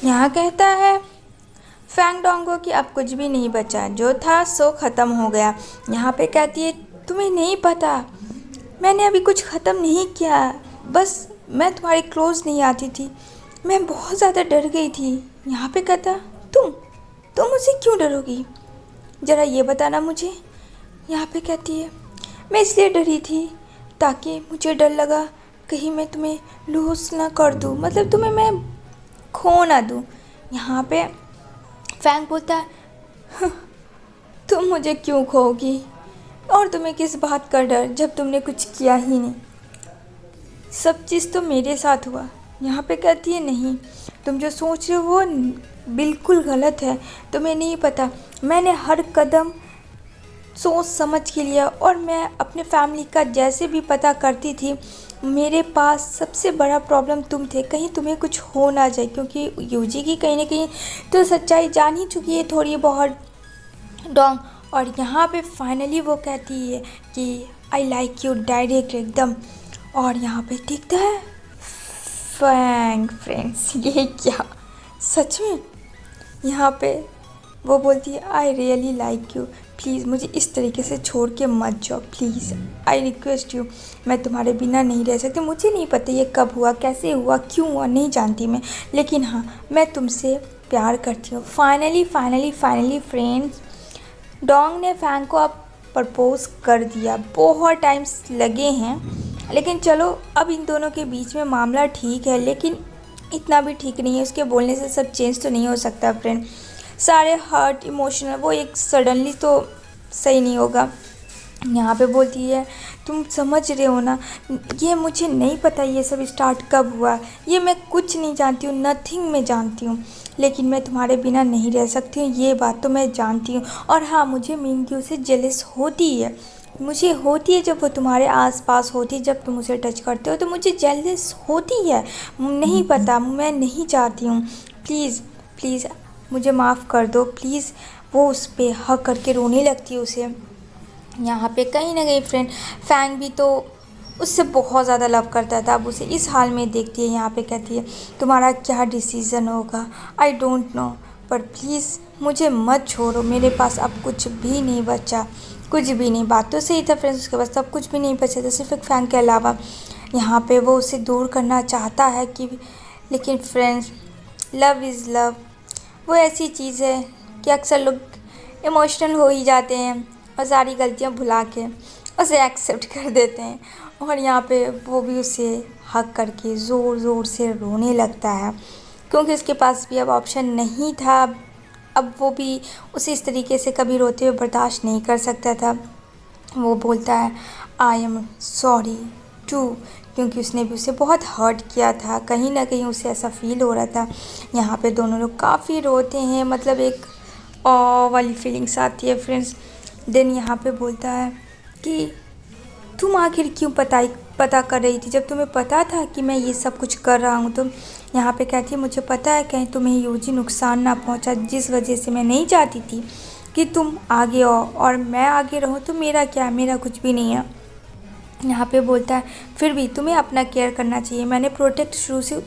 यहाँ कहता है फैंग डोंगो कि अब कुछ भी नहीं बचा, जो था सो ख़त्म हो गया। यहाँ पे कहती है तुम्हें नहीं पता, मैंने अभी कुछ ख़त्म नहीं किया, बस मैं तुम्हारे क्लोज़ नहीं आती थी, मैं बहुत ज़्यादा डर गई थी। यहाँ पे कहता तुम मुझसे क्यों डरोगी, ज़रा ये बताना मुझे। यहाँ पे कहती है मैं इसलिए डरी थी ताकि मुझे डर लगा कहीं मैं तुम्हें लूज़ ना कर दूँ, मतलब तुम्हें मैं खो ना दूँ। यहाँ पे फैंग बोलता है तुम मुझे क्यों खोगी और तुम्हें किस बात का डर जब तुमने कुछ किया ही नहीं, सब चीज़ तो मेरे साथ हुआ। यहाँ पे कहती है नहीं, तुम जो सोच रहे हो वो बिल्कुल गलत है, तुम्हें नहीं पता मैंने हर कदम सोच समझ के लिया और मैं अपने फैमिली का जैसे भी पता करती थी। मेरे पास सबसे बड़ा प्रॉब्लम तुम थे, कहीं तुम्हें कुछ हो ना जाए, क्योंकि यूजी की कहीं ना कहीं तो सच्चाई जान ही चुकी है थोड़ी बहुत डोंग। और यहाँ पे फाइनली वो कहती है कि आई लाइक यू डायरेक्ट एकदम। और यहाँ पे दिखता है फैंग फ्रेंड्स, ये क्या सच में। यहाँ पे वो बोलती है I really like you, please मुझे इस तरीके से छोड़ के मत जाओ, प्लीज़ आई रिक्वेस्ट यू, मैं तुम्हारे बिना नहीं रह सकती। मुझे नहीं पता ये कब हुआ, कैसे हुआ, क्यों हुआ, नहीं जानती मैं, लेकिन हाँ मैं तुमसे प्यार करती हूँ। फाइनली फ्रेंड्स, डोंग ने फैंग को अब प्रपोज कर दिया। बहुत टाइम्स लगे हैं, लेकिन चलो अब इन दोनों के बीच में मामला ठीक है, लेकिन इतना भी ठीक नहीं है। उसके बोलने से सब चेंज तो नहीं हो सकता फ्रेंड, सारे हर्ट इमोशनल वो एक सडनली तो सही नहीं होगा। यहाँ पे बोलती है तुम समझ रहे हो ना, ये मुझे नहीं पता ये सब स्टार्ट कब हुआ, ये मैं कुछ नहीं जानती हूँ, नथिंग मैं जानती हूँ, लेकिन मैं तुम्हारे बिना नहीं रह सकती हूँ, ये बात तो मैं जानती हूँ। और हाँ, मुझे मिंग्यू से जेलस होती है, मुझे होती है जब वो तुम्हारे आसपास होती है, जब तुम उसे टच करते हो तो मुझे जेलस होती है। नहीं पता, मैं नहीं चाहती हूँ, प्लीज़ मुझे माफ़ कर दो प्लीज़। वो उस पर हक करके रोने लगती है उसे। यहाँ पे कहीं ना कहीं फ्रेंड फैंग भी तो उससे बहुत ज़्यादा लव करता था, अब उसे इस हाल में देखती है। यहाँ पे कहती है तुम्हारा क्या डिसीज़न होगा आई डोंट नो, पर प्लीज़ मुझे मत छोड़ो, मेरे पास अब कुछ भी नहीं बचा, कुछ भी नहीं। बात तो सही था फ्रेंड्स, उसके पास अब कुछ भी नहीं बचा था सिर्फ एक फैंग के अलावा। यहाँ पे वो उसे दूर करना चाहता है कि, लेकिन फ्रेंड्स लव इज़ लव, वो ऐसी चीज़ है कि अक्सर लोग इमोशनल हो ही जाते हैं और सारी गलतियाँ भुला के उसे एक्सेप्ट कर देते हैं। और यहाँ पे वो भी उसे हक करके ज़ोर ज़ोर से रोने लगता है, क्योंकि उसके पास भी अब ऑप्शन नहीं था। अब वो भी उसे इस तरीके से कभी रोते हुए बर्दाश्त नहीं कर सकता था। वो बोलता है आई एम सॉरी टू, क्योंकि उसने भी उसे बहुत हर्ट किया था, कहीं ना कहीं उसे ऐसा फील हो रहा था। यहाँ पे दोनों लोग काफ़ी रोते हैं, मतलब एक वाली फीलिंग्स आती है फ्रेंड्स। देन यहाँ पे बोलता है कि तुम आखिर क्यों पता कर रही थी जब तुम्हें पता था कि मैं ये सब कुछ कर रहा हूँ। तुम यहाँ पे कहती है मुझे पता है कहीं तुम्हें यूजी नुकसान ना पहुँचा, जिस वजह से मैं नहीं चाहती थी कि तुम आगे आओ और मैं आगे रहूँ, तो मेरा क्या, मेरा कुछ भी नहीं है। यहाँ पे बोलता है फिर भी तुम्हें अपना केयर करना चाहिए, मैंने प्रोटेक्ट शुरू से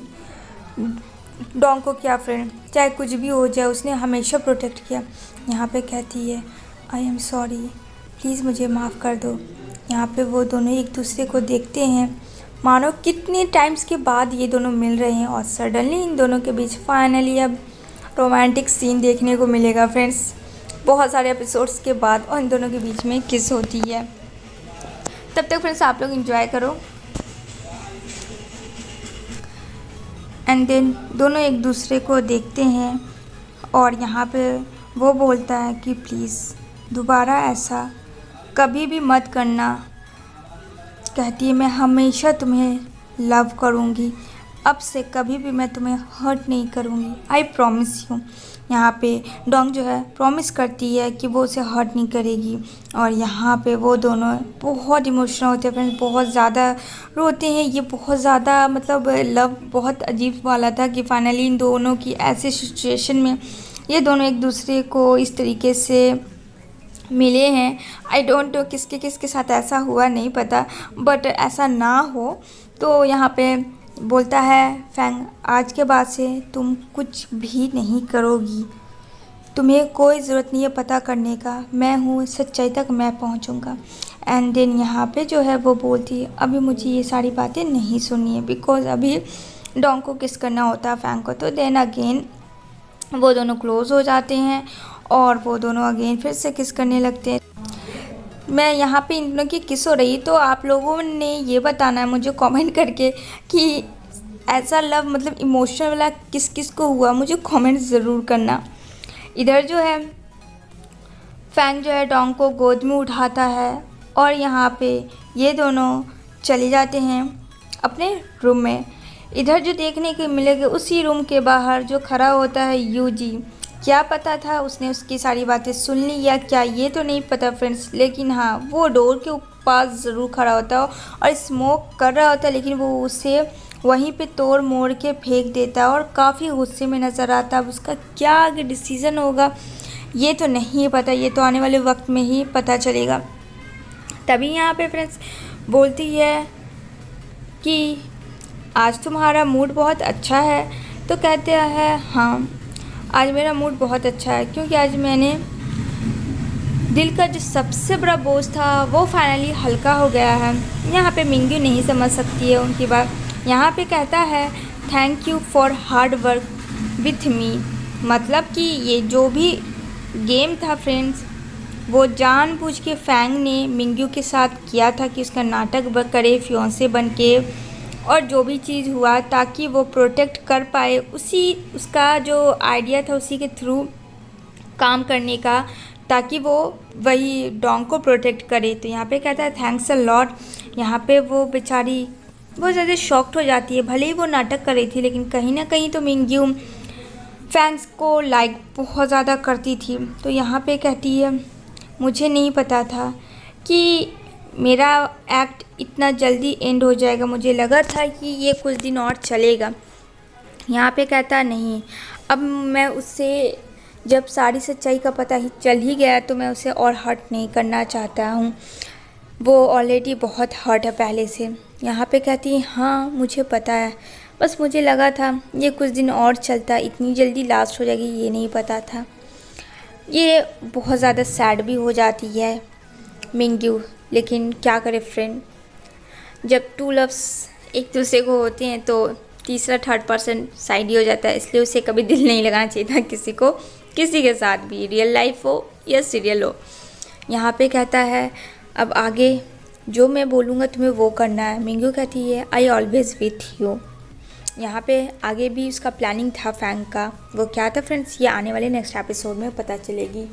डोंग को किया फ्रेंड, चाहे कुछ भी हो जाए उसने हमेशा प्रोटेक्ट किया। यहाँ पे कहती है आई एम सॉरी, प्लीज़ मुझे माफ़ कर दो। यहाँ पे वो दोनों एक दूसरे को देखते हैं, मानो कितने टाइम्स के बाद ये दोनों मिल रहे हैं, और सडनली इन दोनों के बीच फाइनली अब रोमांटिक सीन देखने को मिलेगा फ्रेंड्स, बहुत सारे एपिसोड्स के बाद, और इन दोनों के बीच में किस होती है। तब तक फ्रेंड्स आप लोग एंजॉय करो। एंड देन दोनों एक दूसरे को देखते हैं, और यहाँ पे वो बोलता है कि प्लीज़ दोबारा ऐसा कभी भी मत करना। कहती है मैं हमेशा तुम्हें लव करूँगी, अब से कभी भी मैं तुम्हें हर्ट नहीं करूँगी, आई प्रॉमिस यू। यहाँ पे डोंग जो है प्रॉमिस करती है कि वो उसे हर्ट नहीं करेगी। और यहाँ पे वो दोनों बहुत इमोशनल होते हैं फ्रेंड्स, बहुत ज़्यादा रोते हैं। ये बहुत ज़्यादा मतलब लव बहुत अजीब वाला था कि फाइनली इन दोनों की ऐसे सिचुएशन में ये दोनों एक दूसरे को इस तरीके से मिले हैं। आई डोंट नो किसके किसके साथ ऐसा हुआ नहीं पता, बट ऐसा ना हो। तो यहाँ पे बोलता है फैंग, आज के बाद से तुम कुछ भी नहीं करोगी, तुम्हें कोई ज़रूरत नहीं है पता करने का, मैं हूँ, सच्चाई तक मैं पहुँचूँगा। एंड देन यहाँ पे जो है वो बोलती है अभी मुझे ये सारी बातें नहीं सुननी है, बिकॉज अभी डोंग को किस करना होता है फैंग को। तो देन अगेन वो दोनों क्लोज हो जाते हैं और वो दोनों अगेन फिर से किस करने लगते हैं। मैं यहाँ पे इन दोनों की किस हो रही, तो आप लोगों ने ये बताना है मुझे कमेंट करके कि ऐसा लव मतलब इमोशनल वाला किस किस को हुआ, मुझे कमेंट ज़रूर करना। इधर जो है फैंग जो है डोंग को गोद में उठाता है और यहाँ पे ये दोनों चले जाते हैं अपने रूम में। इधर जो देखने को मिलेगा उसी रूम के बाहर जो खड़ा होता है यूजी। क्या पता था उसने उसकी सारी बातें सुन ली या क्या, ये तो नहीं पता फ्रेंड्स, लेकिन हाँ वो डोर के पास ज़रूर खड़ा होता है और स्मोक कर रहा होता है, लेकिन वो उसे वहीं पे तोड़ मोड़ के फेंक देता है और काफ़ी गुस्से में नज़र आता है। अब उसका क्या आगे डिसीज़न होगा ये तो नहीं पता, ये तो आने वाले वक्त में ही पता चलेगा। तभी यहाँ पे फ्रेंड्स बोलती है कि आज तुम्हारा मूड बहुत अच्छा है। तो कहते हैं हाँ आज मेरा मूड बहुत अच्छा है, क्योंकि आज मैंने दिल का जो सबसे बड़ा बोझ था वो फाइनली हल्का हो गया है। यहाँ पे मिंगू नहीं समझ सकती है उनकी बात। यहाँ पे कहता है thank you for hard work with me, मतलब कि ये जो भी गेम था फ्रेंड्स वो जानबूझ के फैंग ने मिंगू के साथ किया था कि उसका नाटक करे फियोंसे बन के, और जो भी चीज़ हुआ ताकि वो प्रोटेक्ट कर पाए, उसी उसका जो आइडिया था उसी के थ्रू काम करने का, ताकि वो वही डोंग को प्रोटेक्ट करे। तो यहाँ पे कहता है थैंक्स अ लॉट। यहाँ पे वो बेचारी बहुत ज़्यादा शॉक्ड हो जाती है, भले ही वो नाटक कर रही थी लेकिन कहीं ना कहीं तो मिंगू फैंस को लाइक बहुत ज़्यादा करती थी। तो यहाँ पे कहती है मुझे नहीं पता था कि मेरा एक्ट इतना जल्दी एंड हो जाएगा, मुझे लगा था कि ये कुछ दिन और चलेगा। यहाँ पे कहता नहीं, अब मैं उससे जब सारी सच्चाई का पता ही चल ही गया तो मैं उसे और हर्ट नहीं करना चाहता हूँ, वो ऑलरेडी बहुत हर्ट है पहले से। यहाँ पे कहती है हाँ मुझे पता है, बस मुझे लगा था ये कुछ दिन और चलता, इतनी जल्दी लास्ट हो जाएगी ये नहीं पता था। ये बहुत ज़्यादा सैड भी हो जाती है मिंगू, लेकिन क्या करे फ्रेंड, जब टू लव्स एक दूसरे को होते हैं तो तीसरा थर्ड पर्सन साइड ही हो जाता है, इसलिए उसे कभी दिल नहीं लगाना चाहिए था किसी को, किसी के साथ भी, रियल लाइफ हो या सीरियल हो। यहाँ पे कहता है अब आगे जो मैं बोलूँगा तुम्हें वो करना है। मिंगू कहती है आई ऑलवेज़ विथ यू। यहाँ पे आगे भी उसका प्लानिंग था फैंग का, वो क्या था फ्रेंड्स ये आने वाले नेक्स्ट एपिसोड में पता चलेगी।